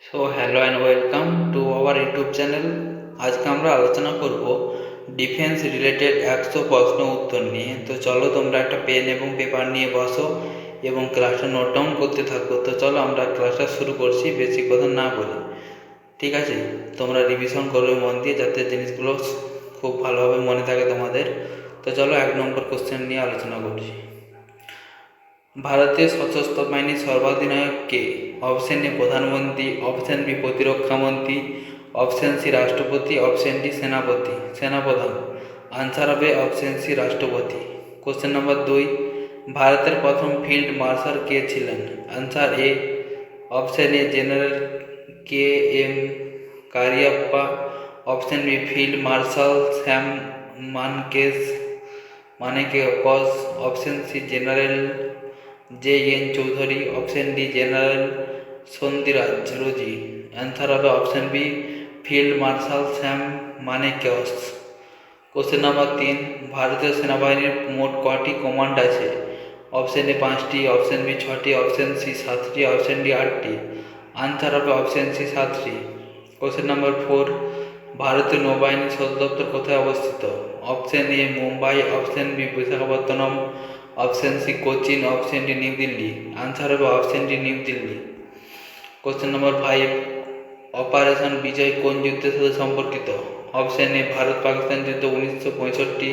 Hello and welcome to our YouTube channel. আজকে আমরা আলোচনা করব ডিফেন্স রিলেটেড 100 প্রশ্ন উত্তর নিয়ে। তো চলো তোমরা একটা পেন এবং পেপার নিয়ে বসো এবং ক্লাসটা নোট ডাউন করতে থাকো। তো চলো আমরা ক্লাসটা শুরু করছি বেশি কথা না বলে। ঠিক আছে, তোমরা রিভিশন করবে মন দিয়ে যাতে জিনিসগুলো খুব ভালোভাবে মনে থাকে তোমাদের। তো চলো 1 নম্বর কোশ্চেন নিয়ে আলোচনা করছি। ভারতীয় সশস্ত্র বাহিনীর সর্বাধিনায়ক কে? অপশন এ প্রধানমন্ত্রী, অপশন বি প্রতিরক্ষা মন্ত্রী, অপশন সি রাষ্ট্রপতি, অপশন ডি সেনাপ্রধান। আনসার হবে অপশন সি রাষ্ট্রপতি। কোশ্চেন নাম্বার 2, ভারতের প্রথম ফিল্ড মার্শাল কে ছিলেন? Answer A option A general K M Kariappa, option B field marshal Sam Manekshaw, option C general JN Chaudhuri, option D general সন্দিরাজ রোজি। অ্যান্সার হবে option B field marshal Sam Manekshaw. Question number 3, ভারতীয় সেনাবাহিনীর মোট কটি কমান্ড আছে? অপশন এ 5টি, অপশন বি 6টি, অপশন সি 7টি, অপশন ডি 8টি। আনসার হবে অপশন সি 7টি। কোশ্চেন নাম্বার 4, ভারতীয় নৌবাহিনীর সদর দপ্তর কোথায় অবস্থিত? Option A Mumbai, option B Visakhapatnam, option C Cochin, option D New Delhi. Answer হবে option D New Delhi. Question number 5, operation Vijay কোন যুদ্ধের সাথে সম্পর্কিত? অপশন এ ভারত পাকিস্তান যুদ্ধ 1965,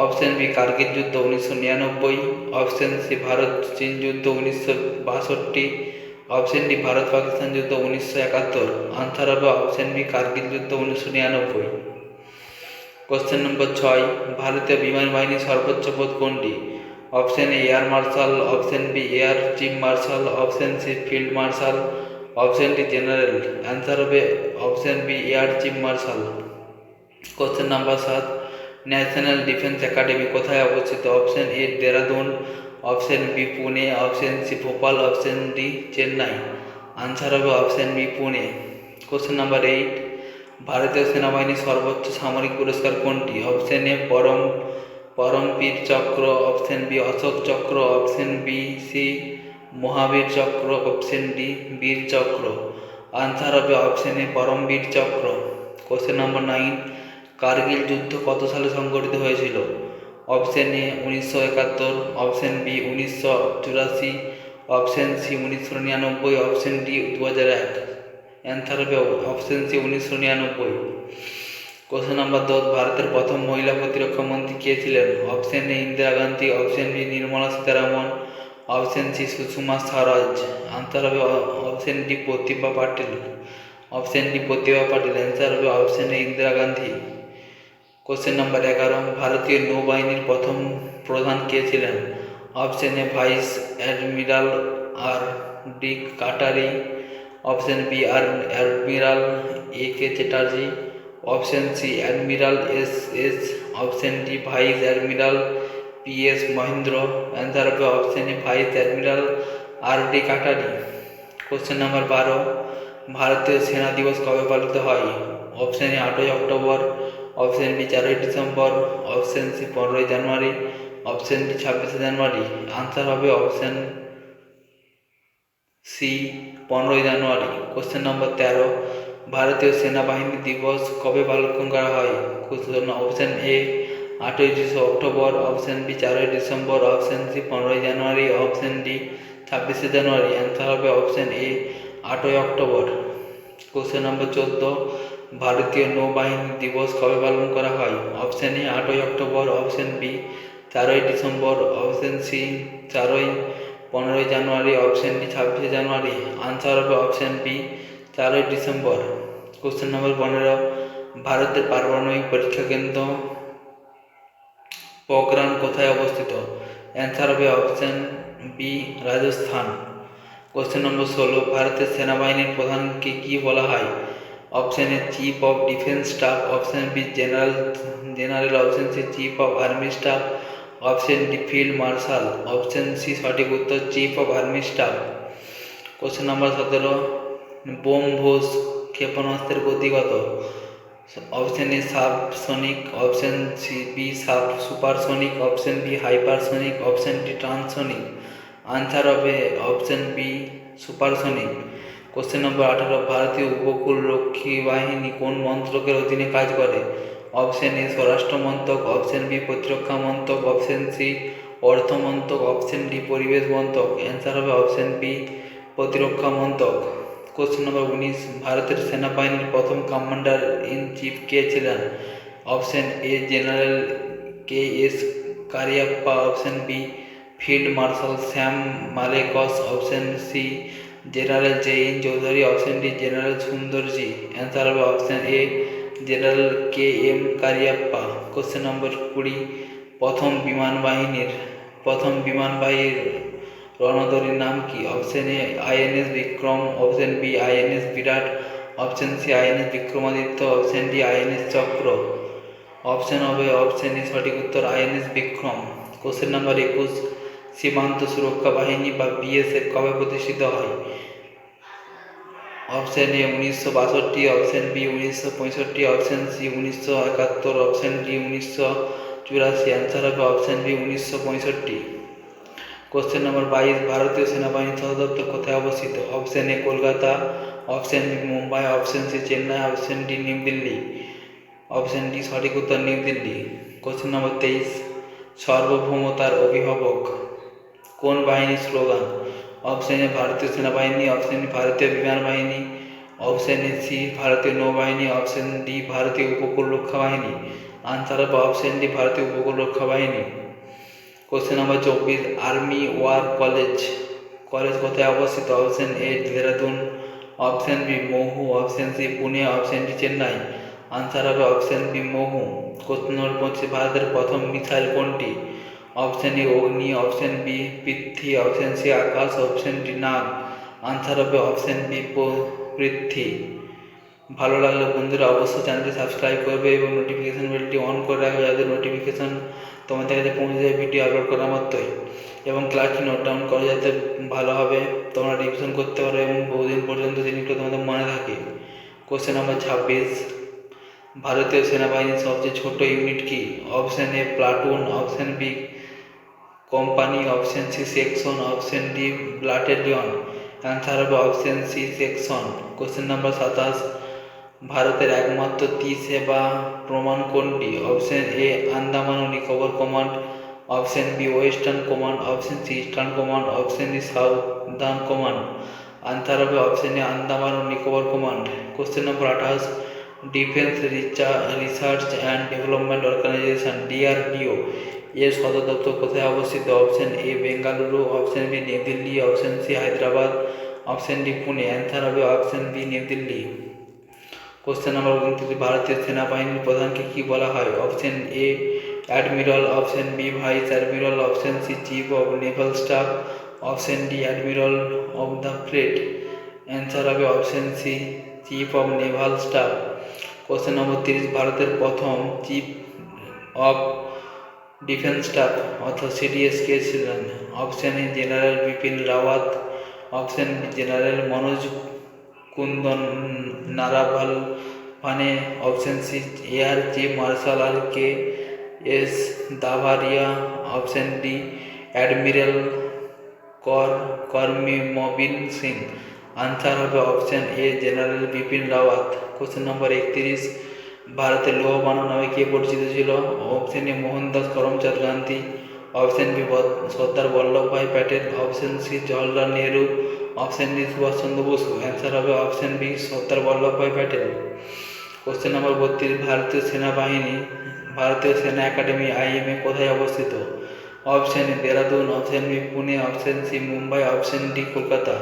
অপশন বি কার্গিল যুদ্ধ 1999, অপশন সি ভারত চীন যুদ্ধ 1962, অপশন ডি ভারত পাকিস্তান যুদ্ধ 1971। আনসার হবে অপশন বি কার্গিল যুদ্ধ 1999। কোশ্চেন নম্বর 6, ভারতীয় বিমান বাহিনীর সর্বোচ্চ পদ কোনটি? Option A air marshal, option B air chief marshal, option C field marshal, option D general. Answer হবে option B air chief marshal. Question number 7, national defence academy কোথায় অবস্থিত? Option A Dehradun, option B Pune, option C Bhopal, option D Chennai. Answer হবে option B Pune. Question number 8, ভারতীয় সেনাবাহিনীর সর্বোচ্চ সামরিক পুরস্কার কোনটি? অপশন এ পরমবীর চক্র, অপশন বি অশোক চক্র, অপশন বি সি মহাবীর চক্র, অপশন ডি বীর চক্র। আনসার হবে অপশন এ পরমবীর চক্র। কোশ্চেন নম্বর 9, কার্গিল যুদ্ধ কত সালে সংঘটিত হয়েছিল? Option A 1971, option B 1984, option C 1999, option D 2001। Answer হবে অপশন সি 1999। কোশ্চেন নাম্বার 10, ভারতের প্রথম মহিলা প্রতিরক্ষা মন্ত্রী কে ছিলেন? Option A Indira Gandhi, option B Nirmala Sitharaman, option C Sushma Swaraj. Answer হবে option D Pratibha Patil. Option D Pratibha Patil. Answer হবে option A Indira Gandhi. Question number 11, ভারতীয় নৌবাহিনীর প্রথম প্রধান কে ছিলেন? Option A vice admiral R D Katari, option B admiral AK Chatterjee, option C admiral SS, option D vice admiral PS Mahendra. Answer হবে option A vice admiral RD Katari. Question number 12, ভারতীয় সেনা দিবস কবে পালিত হয়? অপশন এ 8ই অক্টোবর, অপশন বি 4ই December, option C 15ই জানুয়ারি, অপশন ডি 26শে জানুয়ারি। আনসার হবে অপশন সি 15ই জানুয়ারি। কোশ্চেন নম্বর 13, ভারতীয় সেনাবাহিনী দিবস কবে পালন করা হয়? অপশন এ 8ই অক্টোবর, অপশন বি 4ই ডিসেম্বর, অপশন সি 15ই জানুয়ারি, অপশন ডি 26শে জানুয়ারি। অ্যান্সার হবে অপশন এ 8ই অক্টোবর। কোশ্চেন নম্বর 14, ভারতীয় নৌবাহিনী দিবস কবে পালন করা হয়? অপশন এ 8ই অক্টোবর, অপশন বি 4ই ডিসেম্বর, অপশন সি 15ই জানুয়ারি, অপশন ডি 26শে জানুয়ারি। আনসার হবে অপশন বি 4ই ডিসেম্বর। কোশ্চেন নম্বর 15, ভারতের পারমাণবিক পরীক্ষা কেন্দ্র পোখরান কোথায় অবস্থিত? অ্যান্সার হবে option B Rajasthan. Question number 16, ভারতের সেনাবাহিনীর প্রধানকে কি বলা হয়? Option A chief of defence staff, option B general, option C chief of army staff, option D field marshal, option C সঠিক উত্তর chief of army staff. Question number 17, BrahMos ক্ষেপণাস্ত্রের গতি কত? Option A subsonic, option C B supersonic, option B hypersonic, option D transonic. Answer হবে option B supersonic. Question নম্বর 18, ভারতীয় উপকূল রক্ষী বাহিনী কোন মন্ত্রকের অধীনে কাজ করে? অপশন এ স্বরাষ্ট্র মন্ত্রক, অপশন বি প্রতিরক্ষা মন্ত্রক, অপশন সি অর্থ মন্ত্রক, অপশন ডি পরিবেশ মন্ত্রক। অ্যান্সার হবে অপশন বি প্রতিরক্ষা মন্ত্রক। কোশ্চেন নম্বর 19, ভারতের সেনাবাহিনীর প্রথম কমান্ডার ইন চিফ কে ছিলেন? Option A general K S. Kariappa, option B field marshal Sam Manekshaw, option C general J N. Chaudhuri, option D general Sundarji. Answer হবে option A general K M. Kariappa. Question number 20, প্রথম বিমানবাহীর রণতরীর নাম কি? Option A INS Vikram, option B INS Viraat, option C INS Vikramaditya, option D INS Chakra. Option হবে option A সঠিক উত্তর INS Vikram. Question number 21, সীমান্ত সুরক্ষা বাহিনী বা বিএসএফ কবে প্রতিষ্ঠিত হয়? Option A 1962, option B 1965, option C 1971, option D 1984। Answer হবে অপশন বি 1965। কোশ্চেন নম্বর 22, ভারতীয় সেনাবাহিনীর সদর দপ্তর কোথায় অবস্থিত? Option A Kolkata, option B Mumbai, option C Chennai, option D New Delhi. Option D সঠিক উত্তর নিউ দিল্লি। কোশ্চেন নম্বর 23, সার্বভৌমতার অভিভাবক কোন বাহিনীর স্লোগান? অপশন এ ভারতীয় সেনাবাহিনী, অপশন বি ভারতীয় বিমান বাহিনী, অপশন এ সি ভারতীয় নৌবাহিনী, অপশন ডি ভারতীয় উপকূল রক্ষা বাহিনী। আনসার হবে অপশন ডি ভারতীয় উপকূল রক্ষা বাহিনী। Question number 24, army war college কোথায় অবস্থিত? Option A Dehradun, option B Mhow, option C Pune, option D Chennai. Answer হবে option B Mhow. Question number 25, ভারতের প্রথম মিসাইল কোনটি? Option A Agni, option B Prithvi, option C Akash, option D Nag. Answer হবে অপশন বি পৃথ্বী। ভালো লাগলে বন্ধুরা অবশ্যই চ্যানেলটি সাবস্ক্রাইব করবে এবং নোটিফিকেশান বেলটি অন করে রাখবে, যাতে নোটিফিকেশান তোমাদের কাছে পৌঁছে যায় ভিডিও আপলোড করা মাত্রই। এবং ক্লাসটি নোট ডাউন করে যাতে ভালোভাবে তোমরা রিভিশন করতে পারো এবং বহুদিন পর্যন্ত জিনিসগুলো তোমাদের মনে থাকে। কোশ্চেন নম্বর 26, ভারতীয় সেনাবাহিনীর সবচেয়ে ছোট ইউনিট কি? Option A platoon, option B company, option C section, option D battalion. Answer হবে option C section. Question number 27, ভারতের একমাত্র ত্রিসেবা প্রমাণ কোনটি? অপশন এ আন্দামান ও Nicobar command, option B western command, option C eastern command, option D southern command. Answer হবে option A Andaman ও Nicobar command. Question number 28, defence research and development organisation DRDO এর সদর দপ্তর কোথায় অবস্থিত? অপশন এ Bengaluru, option B New Delhi, option C Hyderabad, option D Pune. Answer হবে option B New Delhi. Question number 29, ভারতীয় সেনাবাহিনীর প্রধানকে কি বলা হয়? Option A admiral, option B vice admiral, option C chief of naval staff, option D admiral of the fleet. Answer হবে option C chief of naval staff. Question number 30, ভারতের প্রথম chief of defence staff অর্থাৎ CDS কে ছিলেন? Option A general Bipin Rawat, option B general Manoj কুন্দন নারাভাল মানে, option C air chief marshal R K S Bhadauria, option D admiral Karambir Singh. Answer হবে option A general Bipin Rawat. Question number 31, ভারতের লৌহ মানব নামে কে পরিচিত ছিল? Option A Mohandas Karamchand Gandhi, option B Sardar Vallabhbhai Patel, option C Jawaharlal Nehru, option D Subhas Chandra Basu. Answer হবে option B Sardar Vallabhbhai Patel. Question number 32, ভারতীয় সেনা একাডেমি আইএমএ কোথায় অবস্থিত? Option A Dehradun, option B Pune, option C Mumbai, option D Kolkata.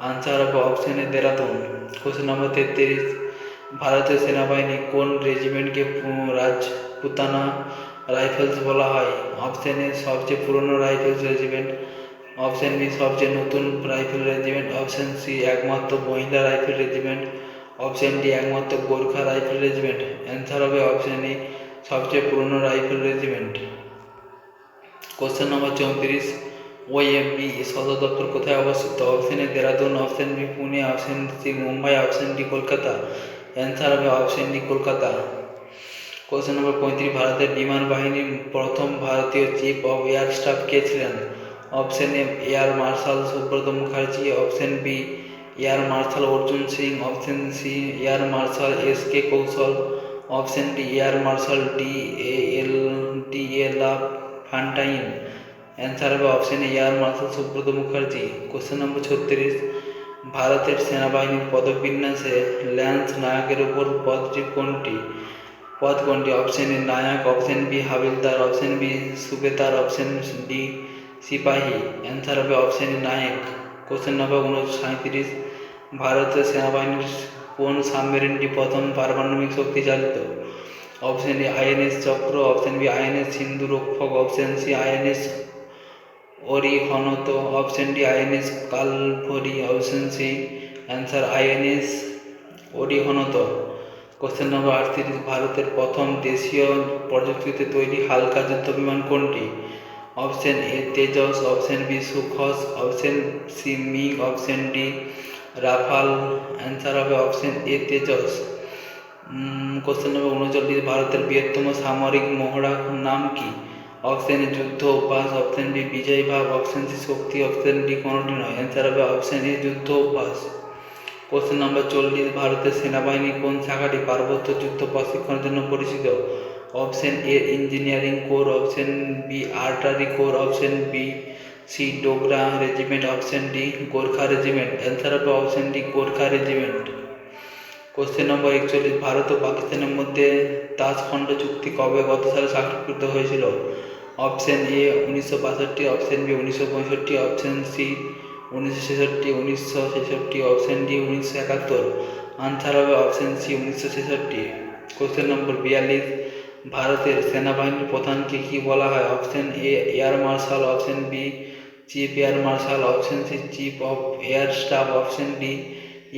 Answer হবে option A Dehradun. Question number 33, ভারতীয় সেনাবাহিনী কোন রেজিমেন্টকে রাজপুতানা রাইফেলস বলা হয়? অপশন এ সবচেয়ে পুরনো রাইফেলস রেজিমেন্ট, অপশন বি সবচেয়ে নতুন রাইফেল রেজিমেন্ট, অপশন সি একমাত্র মহিলা রাইফেল রেজিমেন্ট, অপশন ডি একমাত্র গোর্খা রাইফেল রেজিমেন্ট। অ্যান্সার হবে অপশন এ সবচেয়ে পুরনো rifle regiment. Question number 34, OMB সদর দপ্তর কোথায় অবস্থিত? Option A Dehradun, option B Pune, option C Mumbai, option D Kolkata. Answer হবে option D Kolkata. Question number 35, ভারতের বিমান বাহিনীর প্রথম ভারতীয় চিফ অফ এয়ার স্টাফ কে ছিলেন? Option A air marshal Subroto Mukherjee, option B air marshal Arjan Singh, option C air martial S K Kaushal, option D air marshal D A la Fontaine. Answer হবে option air marshal Subroto Mukherjee. Question number 36, ভারতের সেনাবাহিনীর পদবিন্যাসে lance নায়কের উপর পদ কোনটি? Option A naik, option B havildar, option B subedar, option D sipahi. Answer হবে option A naik. Question number 37, ভারতীয় সেনাবাহিনীর কোন সাবমেরিনটি প্রথম পারমাণবিক শক্তি চালিত? অপশন এ INS Chakra, option B INS Sindhurakshak, option C INS Arihant, option D INS Kalvari, option C answer INS Arihant. Question number 38, ভারতের প্রথম দেশীয় প্রযুক্তিতে তৈরি হালকা যুদ্ধ বিমান কোনটি? Option A Tejas, option B Sukhoi, option C MiG, option D Rafale. Answer হবে option A Tejas. Question number 39, ভারতের বৃহত্তম সামরিক মহড়ার নাম কি? অপশন এ যুদ্ধ অভ্যাস, অপশন বি বিজয় ভাব, অপশন সি শক্তি, অপশন ডি কোনোটি নয়। অ্যান্সার হবে অপশন এ যুদ্ধ অভ্যাস। কোশ্চেন নম্বর 40, ভারতের সেনাবাহিনীর কোন শাখাটি পার্বত্য যুদ্ধ প্রশিক্ষণের জন্য পরিচিত? Option A engineering corps, option B artillery corps, option B C Dogra regiment, option D Gorkha regiment. Answer হবে option D Gorkha regiment. Question number 41, Bharat ও পাকিস্তানের মধ্যে তাজখণ্ড চুক্তি কত সালে স্বাক্ষরিত হয়েছিল? Option A 1962, option B 1965, option C 1966, 1966, option D 1971। Answer হবে অপশন সি 1966। কোশ্চেন নম্বর 42, ভারতের সেনাবাহিনীর প্রধানকে কি বলা হয়? Option A air marshal, option B chief air marshal, option C chief of air staff, option D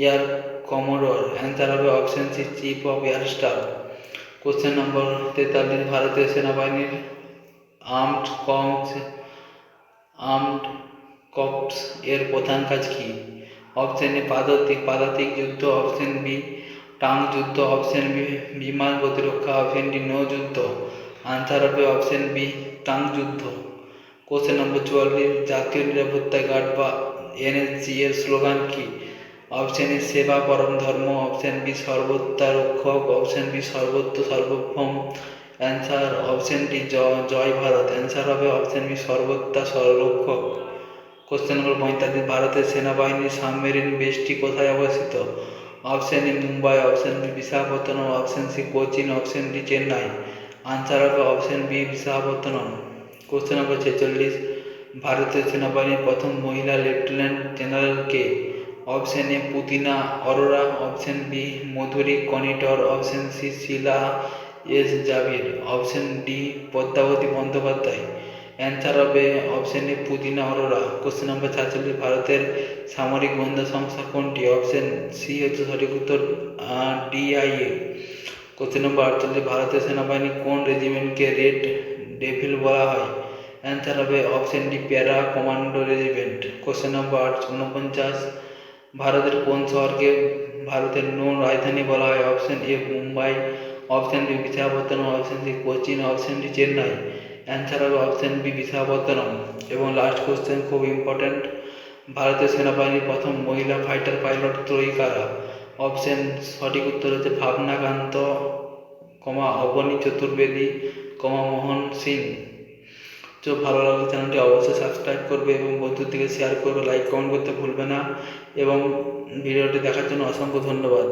air commodore. Answer হবে option C chief of air staff. Question number 43, ভারতীয় সেনাবাহিনীর armed corps এর প্রধান কাজ কি? অপশন এ পদাতিক যুদ্ধ, option B tongue যুদ্ধ, অপশন বি বিমান প্রতিরক্ষা, অপশন ডি নৌ যুদ্ধ। আনসার হবে অপশন বি টাং যুদ্ধ। কোশ্চেন নম্বর 44, জাতীয় নিরাপত্তা গার্ড বা এনএসজি এর স্লোগান কি? অপশন এ সেবা পরম ধর্ম, অপশন বি সর্বোত্তা রক্ষক, অপশন বি সর্বত্র সর্বভৌম। অ্যান্সার অপশন ডি জয় ভারত। অ্যান্সার হবে অপশন বি সর্বোত্তা রক্ষক। কোশ্চেন নম্বর 45, ভারতের সেনাবাহিনীর সাবমেরিন বেসটি কোথায় অবস্থিত? Option A Mumbai, option B Visakhapatnam, option C Cochin, option D Chennai. Answer হবে option B Visakhapatnam. Question number 46, ভারতীয় সেনাবাহিনীর প্রথম মহিলা লেফটেন্যান্ট জেনারেল কে? অপশন এ পুতিনা Arora, option B Madhuri Kanitkar, option C Sheela S জাভির, option D Padmavati Bandyopadhyay. Answer হবে অপশন এ পুতিনা অরোরা। কোশ্চেন নম্বর 47, ভারতের সামরিক গোয়েন্দা সংস্থা কোনটি? অপশন সি হচ্ছে সঠিক উত্তর, ডিআইএ। কোশ্চেন নম্বর 48, ভারতীয় সেনাবাহিনী কোন রেজিমেন্টকে রেড ডেভিল বলা হয়? অ্যান্সার হবে option D para commando regiment. Question number 49, ভারতের কোন শহরকে ভারতের নৌ রাজধানী বলা হয়? Option A Mumbai, option B Visakhapatnam, option C Cochin, option D Chennai. Answer হবে অপশন বি বিশাখাপত্তনম। এবং লাস্ট কোশ্চেন খুব ইম্পর্ট্যান্ট, ভারতীয় সেনাবাহিনীর প্রথম মহিলা ফাইটার পাইলট ত্রয়ী কারা? অপশন সঠিক উত্তর হচ্ছে ভাবনাকান্ত, অবনী চতুর্বেদী, মোহন সিং। তো ভালো লাগলে চ্যানেলটি অবশ্যই সাবস্ক্রাইব করবে এবং বন্ধুদের দিকে শেয়ার করবে, লাইক কমেন্ট করতে ভুলবে না এবং ভিডিওটি দেখার জন্য অসংখ্য ধন্যবাদ।